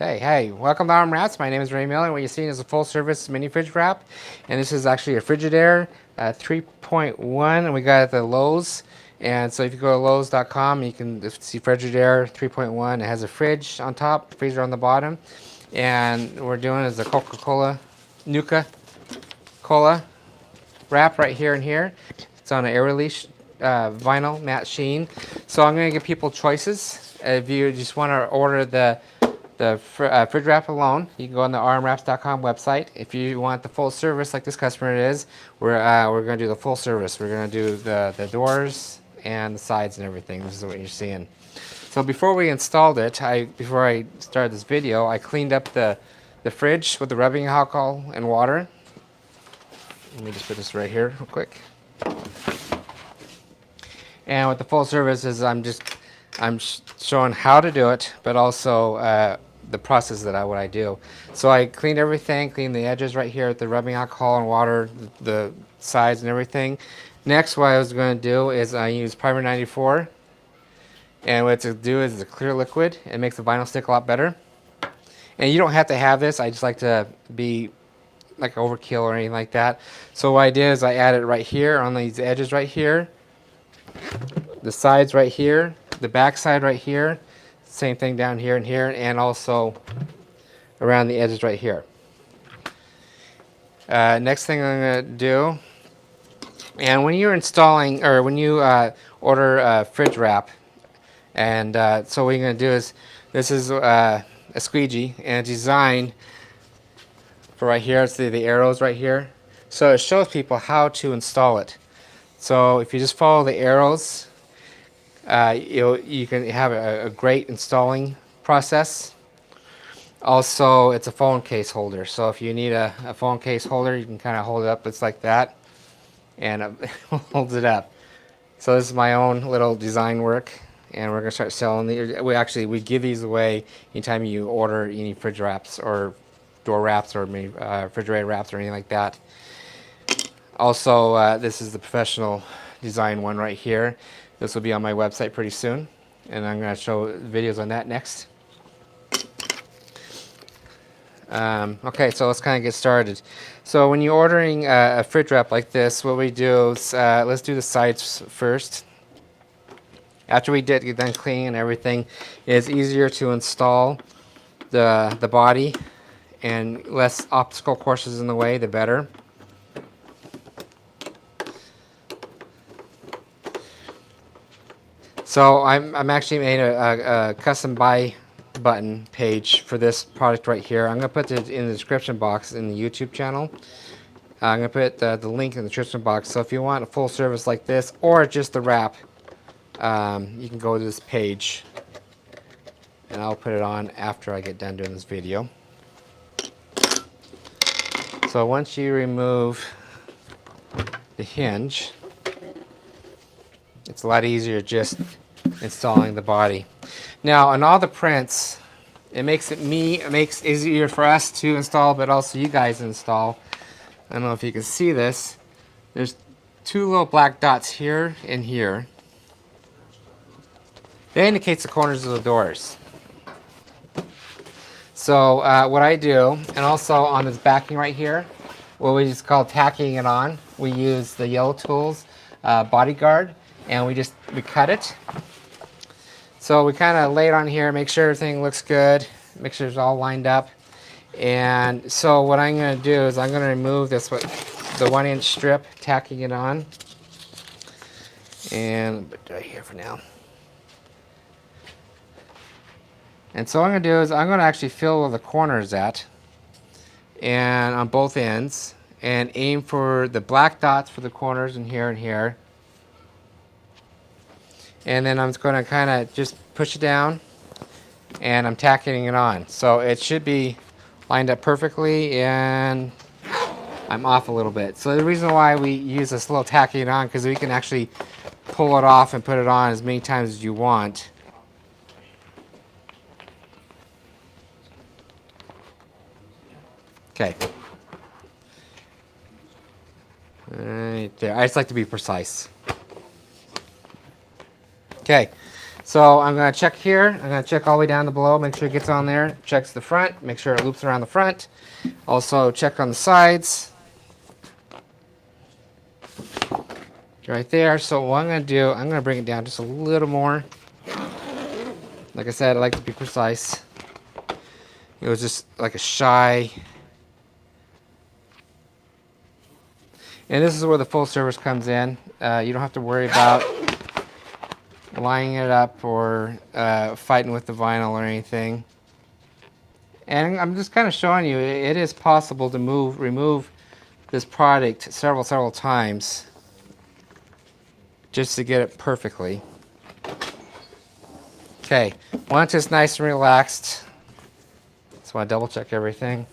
Okay, hey, welcome to Arm Wraps. My name is Ray Miller, and what you're seeing is a full-service mini fridge wrap, and this is actually a Frigidaire 3.1, and we got it at the Lowe's. And so if you go to Lowe's.com, you can see Frigidaire 3.1. It has a fridge on top, freezer on the bottom, and what we're doing is the Coca-Cola Nuka Cola wrap right here and here. It's on an air release vinyl matte sheen. So I'm going to give people choices. If you just want to order the fridge wrap alone, you can go on the armwraps.com website. If you want the full service like this customer is, we're going to do the full service. We're going to do the doors and the sides and everything. This is what you're seeing. So before we installed it, before I started this video, I cleaned up the fridge with the rubbing alcohol and water. Let me just put this right here real quick. And with the full service is I'm showing how to do it, but also the process that what I do. So I cleaned everything, cleaned the edges right here with the rubbing alcohol and water, the sides and everything. Next, what I was going to do is I use Primer 94, and what to do is the clear liquid. It makes the vinyl stick a lot better. And you don't have to have this. I just like to be like overkill or anything like that. So what I did is I added right here on these edges right here, the sides right here, the back side right here, same thing down here and here, and also around the edges right here. Next thing I'm going to do, and when you're installing, or when you order fridge wrap, and so what you're going to do is, this is a squeegee, and it's designed for right here. It's the arrows right here. So it shows people how to install it. So if you just follow the arrows, you can have a great installing process. Also, it's a phone case holder, so if you need a phone case holder, you can kind of hold it up. It's like that, and it holds it up. So this is my own little design work, and we're going to start selling these. We give these away anytime you order any fridge wraps or door wraps or refrigerator wraps or anything like that. Also, this is the professional design one right here. This will be on my website pretty soon, and I'm going to show videos on that next. Okay, so let's kind of get started. So when you're ordering a fridge wrap like this, what we do is, let's do the sides first. After we get done cleaning and everything, it's easier to install the body, and less obstacle courses in the way, the better. So I'm actually made a custom buy button page for this product right here. I'm going to put it in the description box in the YouTube channel. I'm going to put the link in the description box. So if you want a full service like this or just the wrap, you can go to this page, and I'll put it on after I get done doing this video. So once you remove the hinge, it's a lot easier just installing the body. Now on all the prints, it makes it easier for us to install, but also you guys install. I don't know if you can see this. There's two little black dots here and here. That indicates the corners of the doors. So what I do, and also on this backing right here, what we just call tacking it on, we use the yellow tools bodyguard, and we cut it. So we kind of lay it on here, make sure everything looks good, make sure it's all lined up. And so what I'm going to do is I'm going to remove this, the 1-inch strip, tacking it on, and put it right here for now. And so what I'm going to do is I'm going to actually fill where the corners at, and on both ends, and aim for the black dots for the corners and here. And then I'm just going to kind of just push it down, and I'm tacking it on. So it should be lined up perfectly, and I'm off a little bit. So the reason why we use this little tacking it on, because we can actually pull it off and put it on as many times as you want. Okay. Right there. I just like to be precise. Okay. So I'm going to check here. I'm going to check all the way down to below, make sure it gets on there. Checks the front, make sure it loops around the front. Also check on the sides. Right there. So what I'm going to do, I'm going to bring it down just a little more. Like I said, I like to be precise. It was just like a shy. And this is where the full service comes in. You don't have to worry about lining it up or fighting with the vinyl or anything. And I'm just kind of showing you it is possible to remove this product several times just to get it perfectly. Okay, once it's nice and relaxed, just want to double check everything.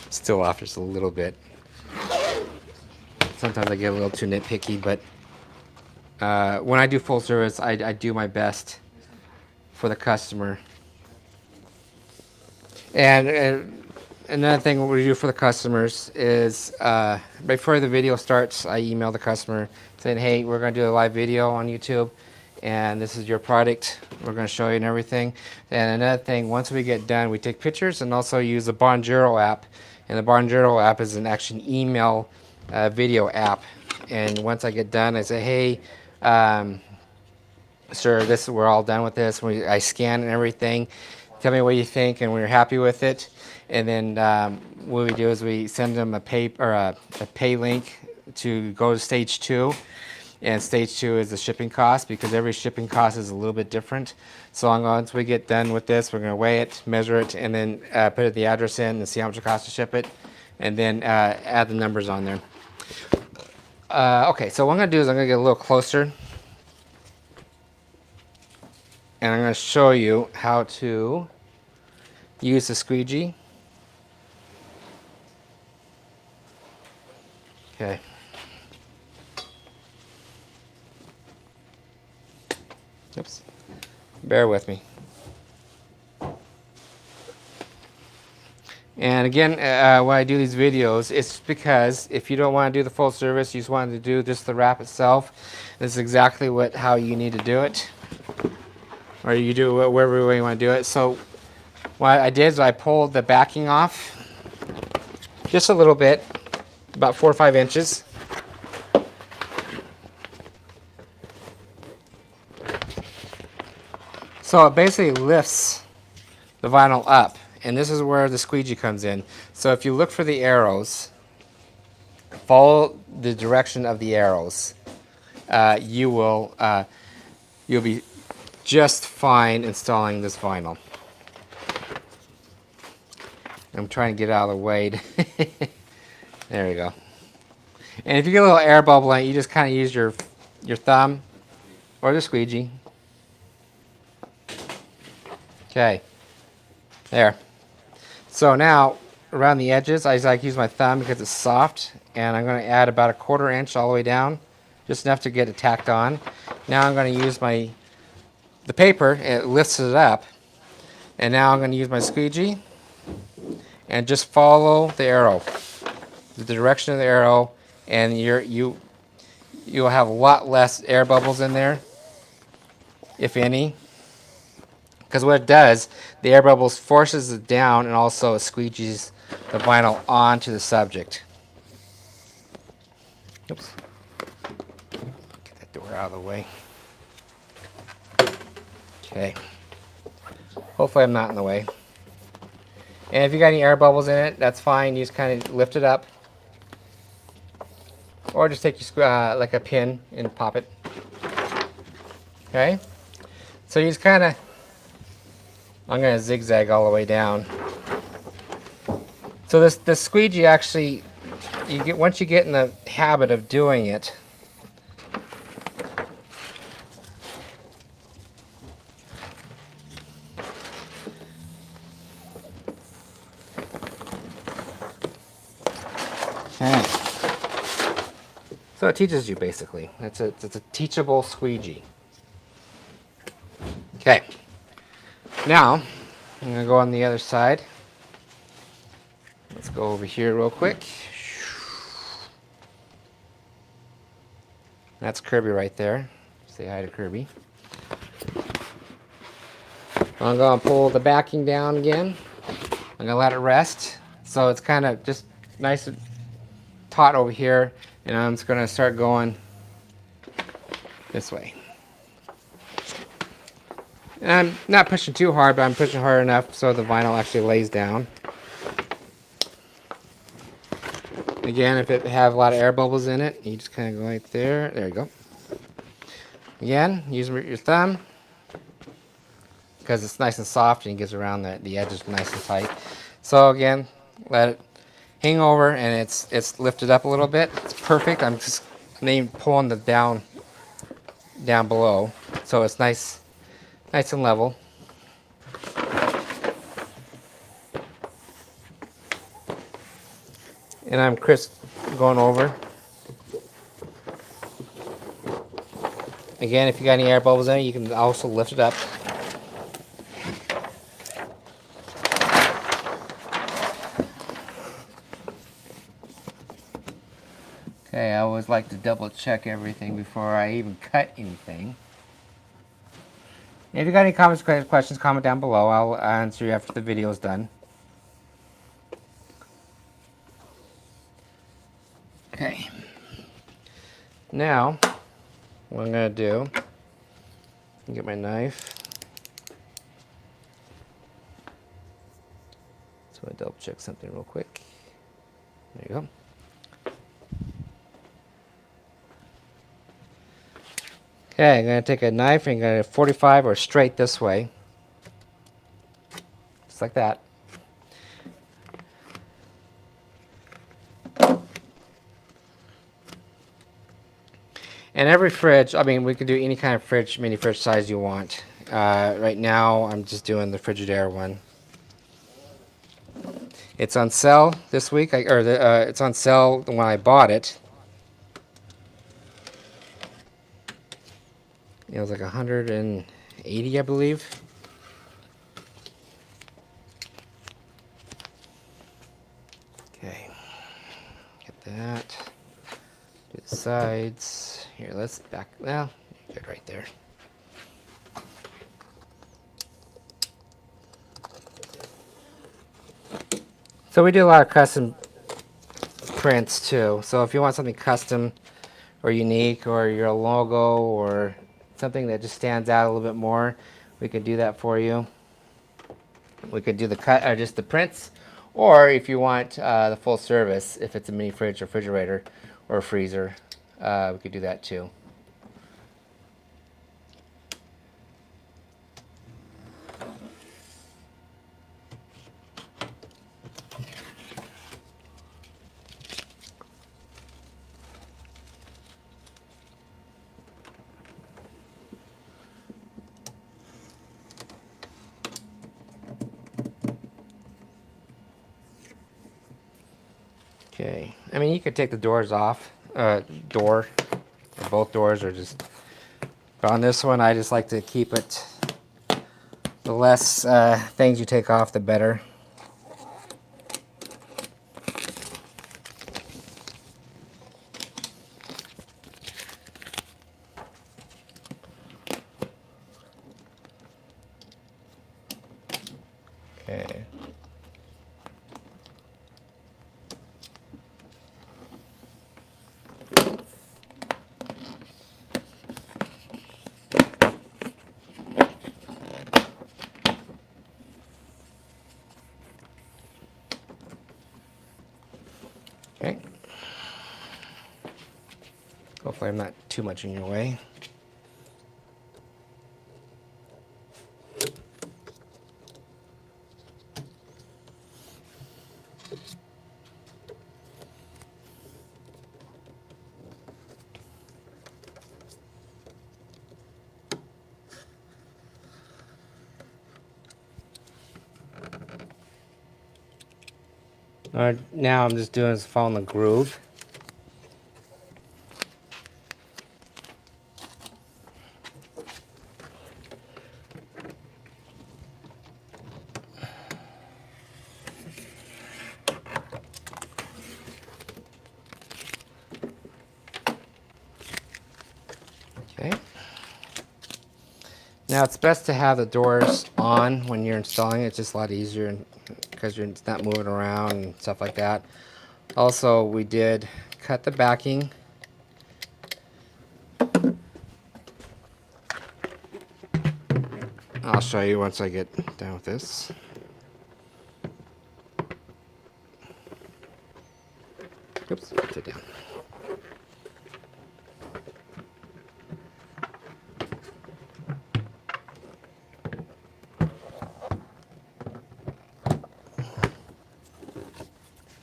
Still off just a little bit. Sometimes I get a little too nitpicky, but when I do full service, I do my best for the customer. And another thing we do for the customers is before the video starts, I email the customer saying, hey, we're going to do a live video on YouTube, and this is your product. We're going to show you and everything. And another thing, once we get done, we take pictures and also use the Bonjoro app. And the Bonjoro app is an action email video app. And once I get done, I say, hey, sir, we're all done with this. I scan and everything. Tell me what you think, and we're happy with it. And then what we do is we send them a pay link to go to stage 2. And stage 2 is the shipping cost, because every shipping cost is a little bit different. So once we get done with this, we're going to weigh it, measure it, and then put the address in and see how much it costs to ship it, and then add the numbers on there. Okay, so what I'm going to do is I'm going to get a little closer, and I'm going to show you how to use the squeegee. Okay. Oops. Bear with me. And again, when I do these videos, it's because if you don't want to do the full service, you just want to do just the wrap itself, this is exactly how you need to do it. Or you do it wherever way you want to do it. So what I did is I pulled the backing off just a little bit, about 4 or 5 inches. So it basically lifts the vinyl up, and this is where the squeegee comes in. So if you look for the arrows, follow the direction of the arrows, you'll be just fine installing this vinyl. I'm trying to get out of the way. There we go. And if you get a little air bubble in it, you just kind of use your thumb or the squeegee. Okay, there. So now around the edges, I like use my thumb because it's soft, and I'm going to add about 1/4 inch all the way down, just enough to get it tacked on. Now I'm going to use the paper, and it lifts it up, and now I'm going to use my squeegee and just follow the arrow, the direction of the arrow, and you'll have a lot less air bubbles in there, if any. Because what it does, the air bubbles forces it down, and also it squeegees the vinyl onto the subject. Oops. Get that door out of the way. Okay. Hopefully I'm not in the way. And if you got any air bubbles in it, that's fine. You just kind of lift it up. Or just take your like a pin and pop it. Okay? So you just kind of, I'm going to zigzag all the way down. So this squeegee actually, once you get in the habit of doing it, so it teaches you basically. It's a teachable squeegee. Okay. Now, I'm going to go on the other side. Let's go over here real quick. That's Kirby right there. Say hi to Kirby. I'm going to pull the backing down again. I'm going to let it rest. So it's kind of just nice and taut over here. And I'm just going to start going this way. And I'm not pushing too hard, but I'm pushing hard enough so the vinyl actually lays down. Again, if it have a lot of air bubbles in it, you just kind of go right there. There you go. Again, use your thumb because it's nice and soft and it gets around the edges nice and tight. So again, let it hang over and it's lifted up a little bit. It's perfect. I'm just pulling the down below, so it's nice and level. And I'm going over. Again, if you got any air bubbles in it, you can also lift it up. Okay, I always like to double check everything before I even cut anything. If you got any comments, questions, comment down below. I'll answer you after the video is done. Okay. Now, what I'm going to do, get my knife. So I double check something real quick. There you go. Okay, I'm going to take a knife and I'm going to 45 or straight this way. Just like that. And every fridge, I mean, we can do any kind of fridge, mini fridge size you want. Right now, I'm just doing the Frigidaire one. It's on sale this week, it's on sale when I bought it. It was like 180, I believe. Okay, get that. Do the sides. Here, let's back. Well, good right there. So we do a lot of custom prints too. So if you want something custom or unique, or your logo, or something that just stands out a little bit more, we could do that for you. We could do the cut or just the prints, or if you want the full service, if it's a mini fridge, refrigerator, or a freezer, we could do that too. Okay, I mean, you could take the doors off, or both doors, or just, but on this one, I just like to keep it, the less things you take off, the better. Okay. Okay. Hopefully I'm not too much in your way. Now I'm just doing is following the groove. Now it's best to have the doors on when you're installing it. It's just a lot easier because you're not moving around and stuff like that. Also, we did cut the backing. I'll show you once I get done with this. Oops, put it down.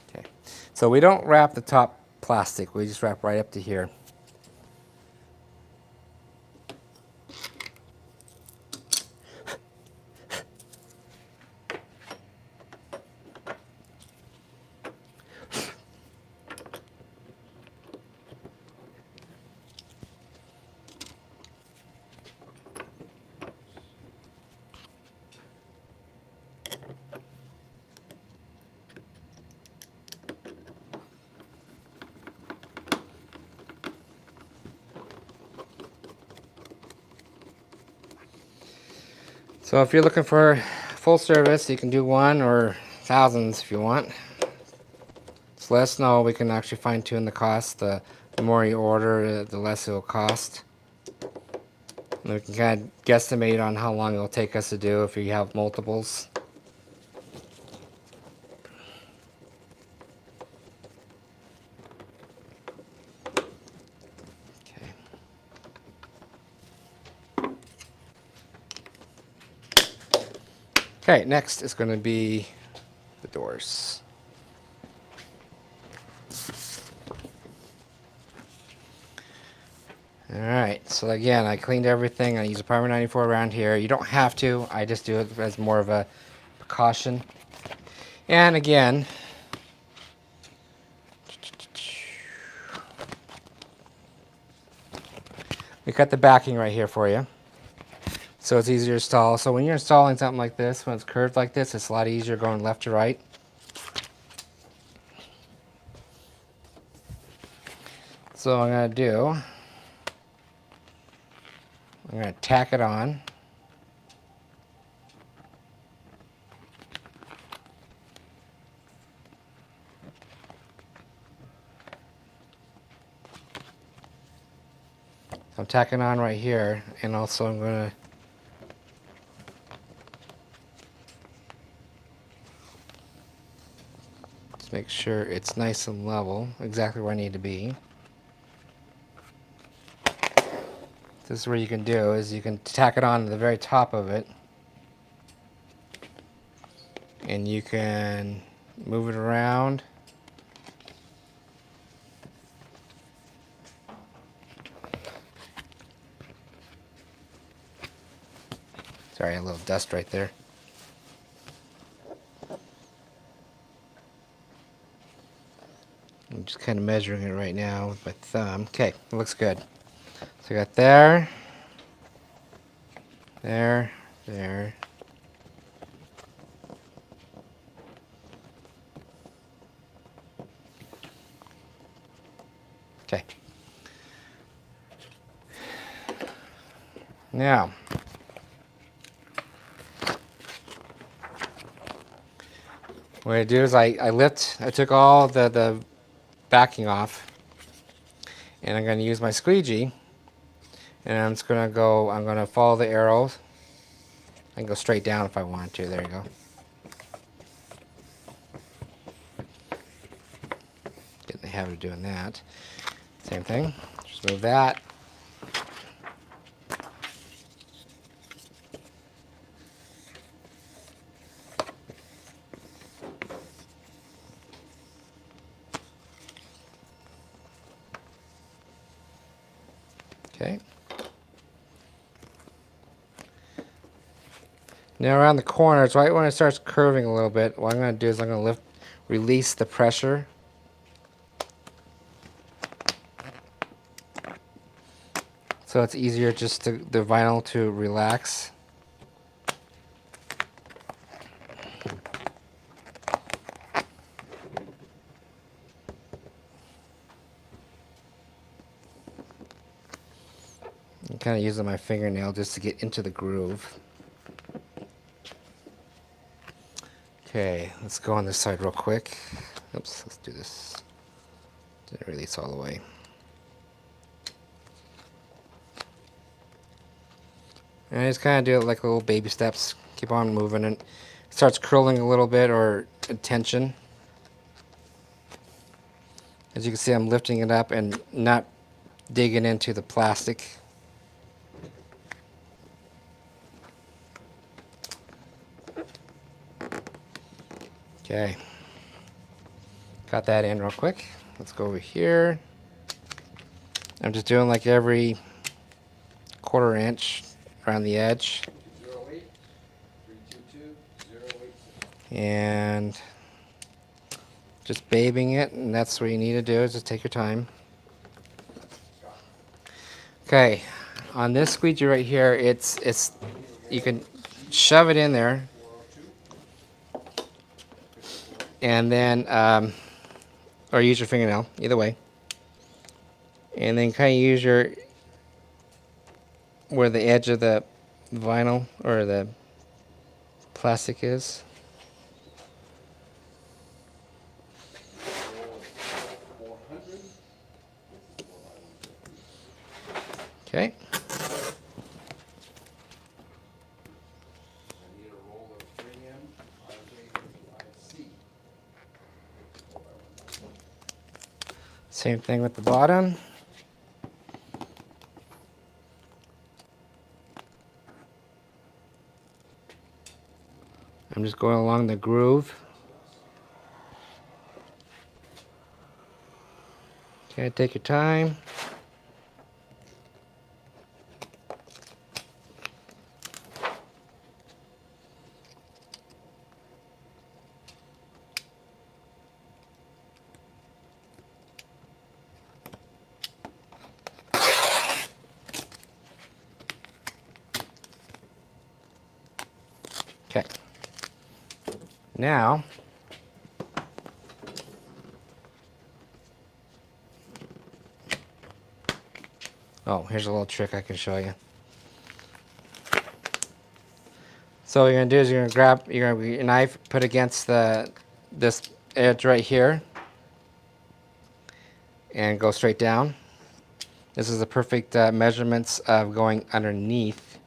Okay, so we don't wrap the top plastic. We just wrap right up to here. So if you're looking for full service, you can do one or thousands if you want. Just let us know. We can actually fine tune the cost. The more you order, the less it will cost. And we can kind of guesstimate on how long it will take us to do if you have multiples. Okay, next is going to be the doors. Alright, so again, I cleaned everything. I use a Primer 94 around here. You don't have to. I just do it as more of a precaution. And again, we cut the backing right here for you, so it's easier to install. So when you're installing something like this, when it's curved like this, it's a lot easier going left to right. So what I'm going to do, I'm going to tack it on. I'm tacking on right here, and also I'm going to just make sure it's nice and level, exactly where I need to be. This is what you can do, is you can tack it on to the very top of it, and you can move it around. Sorry, a little dust right there. I'm just kind of measuring it right now with my thumb. Okay, it looks good. So I got there, there, there. Okay. Now, what I do is I took all the backing off, and I'm going to use my squeegee, and I'm just going to go, I'm going to follow the arrows. I can go straight down if I want to. There you go. Get in the habit of doing that. Same thing. Just move that. Okay. Now around the corners, right when it starts curving a little bit, what I'm going to do is I'm going to release the pressure. So it's easier just to the vinyl to relax. kind of using my fingernail just to get into the groove. Okay, let's go on this side real quick. Oops, let's do this. Didn't release all the way. And I just kind of do it like little baby steps. Keep on moving, and it starts curling a little bit or tension. As you can see, I'm lifting it up and not digging into the plastic. Okay, got that in real quick. Let's go over here. I'm just doing like every 1/4 inch around the edge. 08 322 086. And just babying it, and that's what you need to do, is just take your time. Okay, on this squeegee right here, it's you can shove it in there, and then or use your fingernail, either way, and then kind of use your where the edge of the vinyl or the plastic is. Okay. Same thing with the bottom. I'm just going along the groove. Okay, take your time. Okay. Now, oh, here's a little trick I can show you. So what you're gonna do is you're gonna grab your knife, put against this edge right here, and go straight down. This is the perfect measurements of going underneath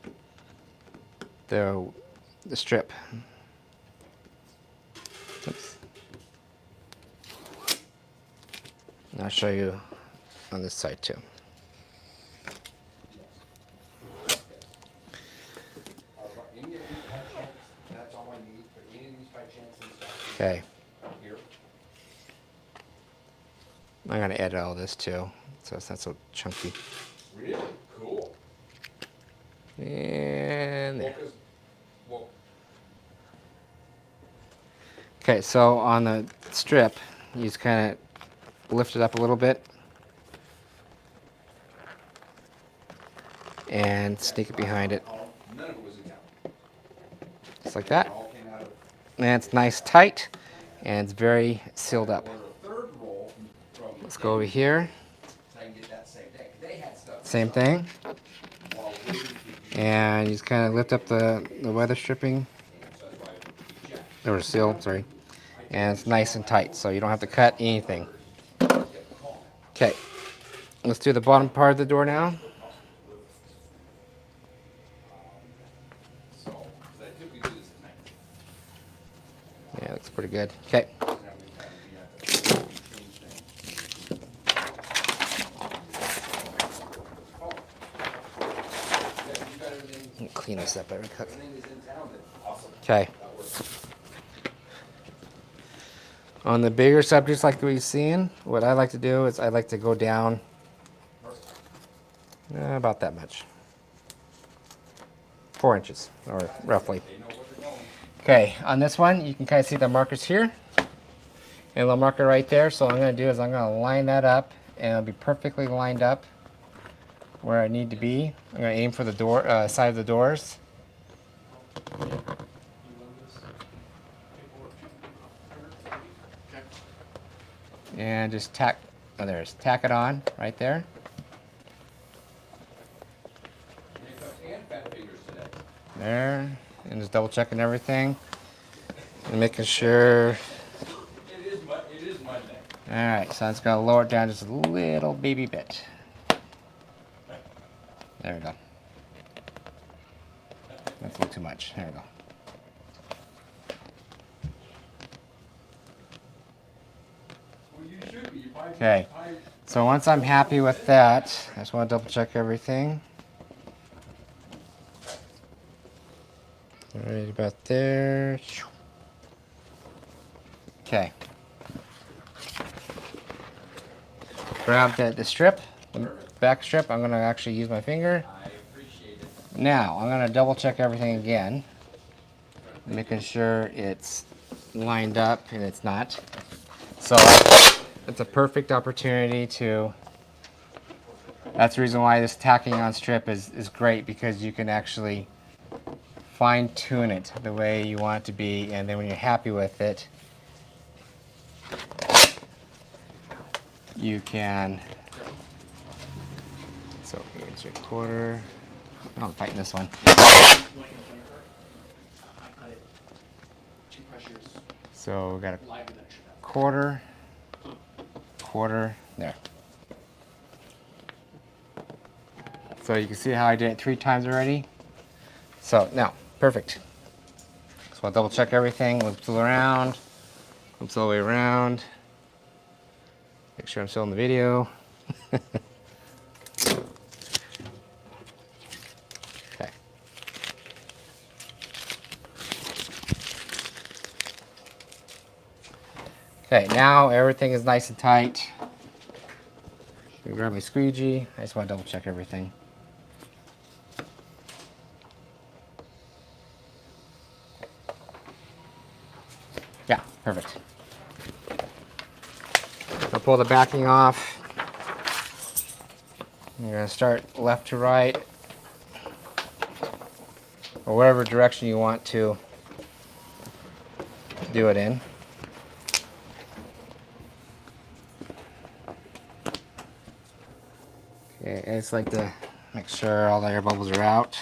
the strip. Oops. And I'll show you on this side too. Okay. I'm gonna edit all this too, so it's not so chunky. Really? Cool. And there. Okay, so on the strip, you just kind of lift it up a little bit and sneak it behind it. None of it was in town. Just like that. It all came out of And it's nice tight, and it's very sealed up. order a third roll from Let's go over here. so I can get that same day. They had stuff Same thing. while waiting for you. And you just kind of lift up the weather stripping, So that's why I checked. or seal, sorry. And it's nice and tight, so you don't have to cut anything. Okay, let's do the bottom part of the door now. So, 'cause I typically do this at night. Yeah, looks pretty good. Okay. Clean this up every cook. Okay. On the bigger subjects like we've seen, what I like to do is I like to go down about that much. 4 inches, or roughly. Okay, on this one, you can kind of see the markers here. And a little marker right there. So what I'm going to do is I'm going to line that up, and it'll be perfectly lined up where I need to be. I'm going to aim for the door side of the doors. And just tack it on right there. There. And just double checking everything. And making sure. It is Monday. Alright, so I'm just going to lower it down just a little baby bit. There we go. That's a little too much. There we go. Well, you should be. Okay, so once I'm happy with that, I just want to double check everything. Right about there. Okay. Grab the strip, the back strip. I'm going to actually use my finger. I appreciate it. Now, I'm going to double check everything again, making sure it's lined up, and it's not. So it's a perfect opportunity to, that's the reason why this tacking on strip is great, because you can actually fine tune it the way you want it to be, and then when you're happy with it, you can, so here's your quarter. I'm fighting this one. So we got a quarter, there. So you can see how I did it 3 times already. So now, perfect. So I'll double check everything, loops around, loops all the way around. Make sure I'm still in the video. Okay. Okay, now everything is nice and tight. I'm gonna grab my squeegee. I just want to double check everything. Yeah, perfect. I'll pull the backing off. You're going to start left to right, or whatever direction you want to do it in. Okay, I just like to make sure all the air bubbles are out.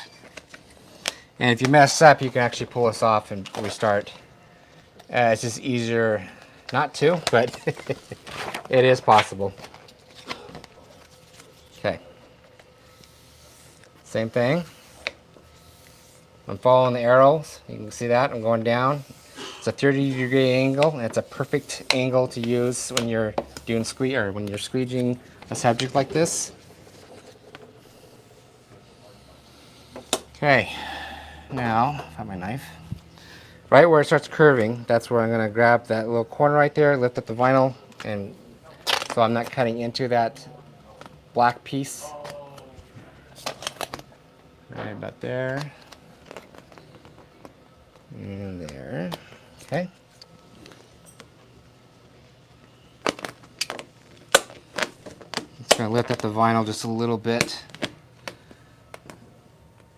And if you mess up, you can actually pull this off and restart. It's just easier not to, but it is possible. Okay. Same thing. I'm following the arrows. You can see that. I'm going down. It's a 30-degree angle, and it's a perfect angle to use when you're doing when you're squeegeeing a subject like this. Okay. Now, find my knife. Right where it starts curving, that's where I'm going to grab that little corner right there, lift up the vinyl, and so I'm not cutting into that black piece. Right about there. And there. Okay. Just going to lift up the vinyl just a little bit.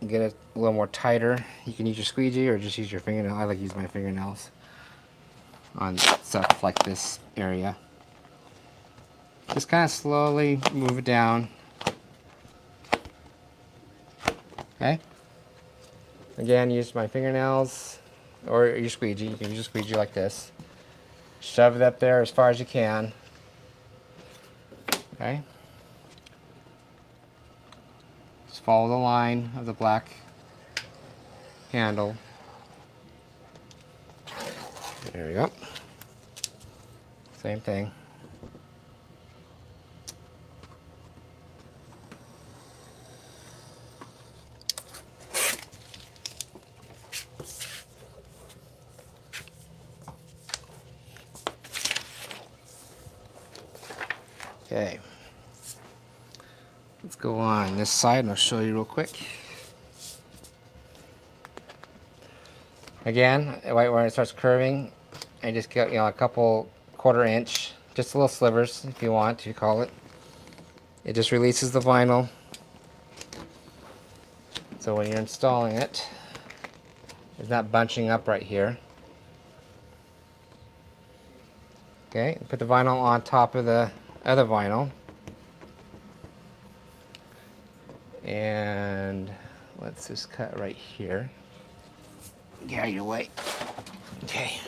Get it a little more tighter. You can use your squeegee or just use your fingernail. I like to use my fingernails on stuff like this area. Just kind of slowly move it down. Okay. Again, use my fingernails or your squeegee. You can use your squeegee like this. Shove it up there as far as you can. Okay. Just follow the line of the black handle. There we go. Same thing. Okay. Let's go on this side and I'll show you real quick. Again, right where it starts curving, I just get a couple 1/4 inch, just little slivers if you want to call it. It just releases the vinyl. So when you're installing it, it's not bunching up right here. Okay, put the vinyl on top of the other vinyl. And let's just cut right here. Get out of your way. Okay.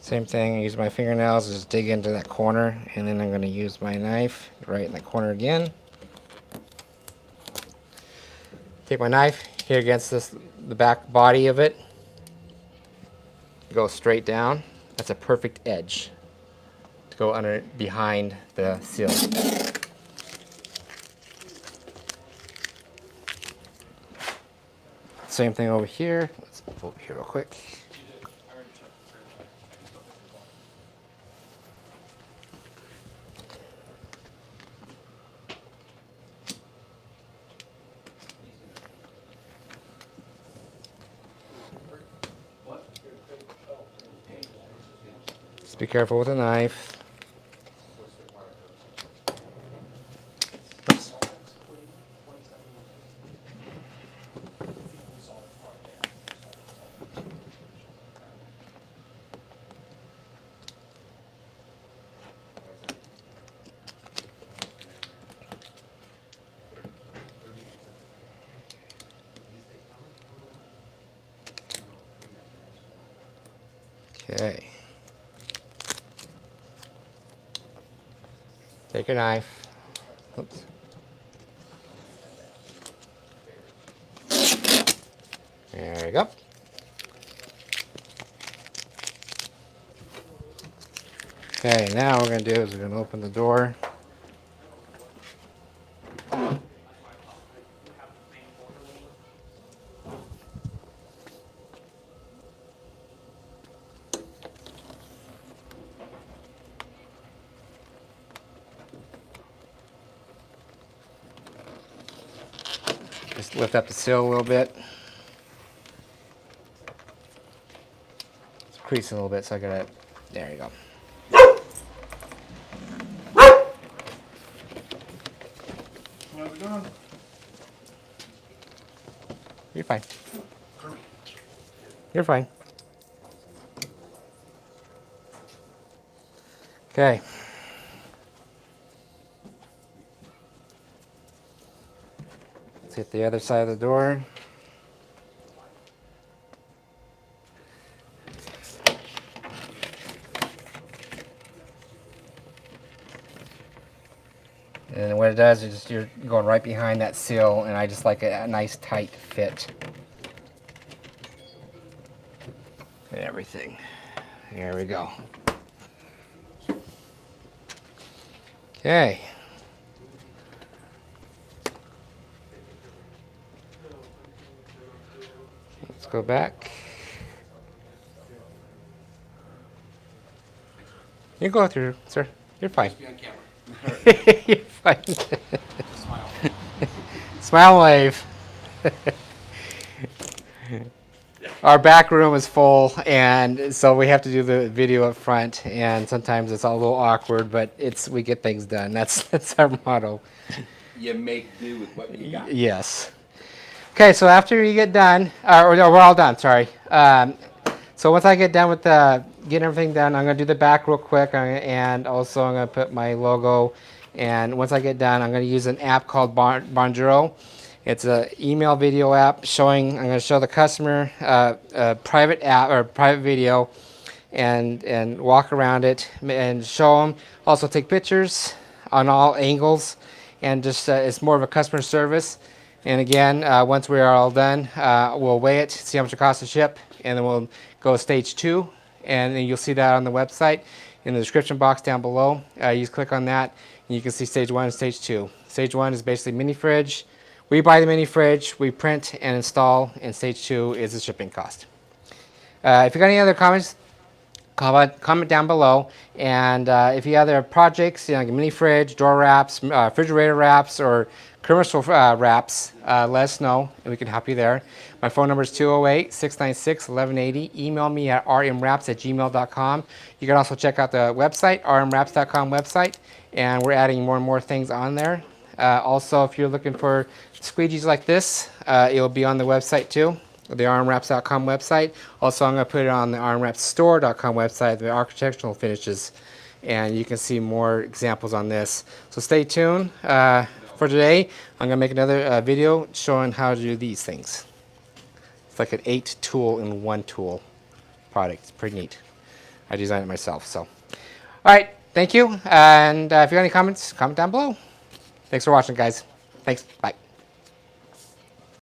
Same thing, use my fingernails, just dig into that corner, and then I'm going to use my knife right in that corner again. Take my knife, hit against the back body of it, go straight down. That's a perfect edge to go under behind the seal. Same thing over here. Let's move over here real quick. Just be careful with the knife. Okay. Take your knife. Oops. There you go. Okay, now what we're going to do is we're going to open the door. Just lift up the seal a little bit. It's creasing a little bit, so I gotta. There you go. How's it going? You're fine. You're fine. Okay. Let's hit the other side of the door. And what it does is just you're going right behind that seal, and I just like a nice tight fit. And everything. There we go. Okay. Let's go back. You go through, sir. You're fine. Be on camera. You're fine. Smile. Smile and wave. Our back room is full, and so we have to do the video up front, and sometimes it's a little awkward, but we get things done. That's our motto. You make do with what you got. Yes. Okay, so after you get done, or no, we're all done, sorry. So once I get done with getting everything done, I'm going to do the back real quick, and also I'm going to put my logo. And once I get done, I'm going to use an app called Bonjoro. It's an email video app I'm going to show the customer a private app or private video, and walk around it and show them. Also take pictures on all angles, and just it's more of a customer service. And again, once we are all done, we'll weigh it, see how much it costs to ship, and then we'll go stage 2, and then you'll see that on the website in the description box down below. You just click on that, and you can see stage 1 and stage 2. Stage 1 is basically mini fridge. We buy the mini fridge, we print and install, and stage 2 is the shipping cost. If you got any other comments, comment down below. And if you have other projects, like a mini fridge, door wraps, refrigerator wraps, or commercial wraps, let us know, and we can help you there. My phone number is 208-696-1180. Email me at rmwraps@gmail.com. You can also check out the website, rmwraps.com website, and we're adding more and more things on there. Also, if you're looking for squeegees like this, it'll be on the website too, the rmwraps.com website. Also, I'm going to put it on the rmwrapsstore.com website, the architectural finishes. and you can see more examples on this. So stay tuned. For today, I'm gonna make another video showing how to do these things. It's like an 8 tool in 1 tool product. It's pretty neat. I designed it myself. So, all right, thank you. And if you got any comments, comment down below. Thanks for watching, guys. Thanks. Bye.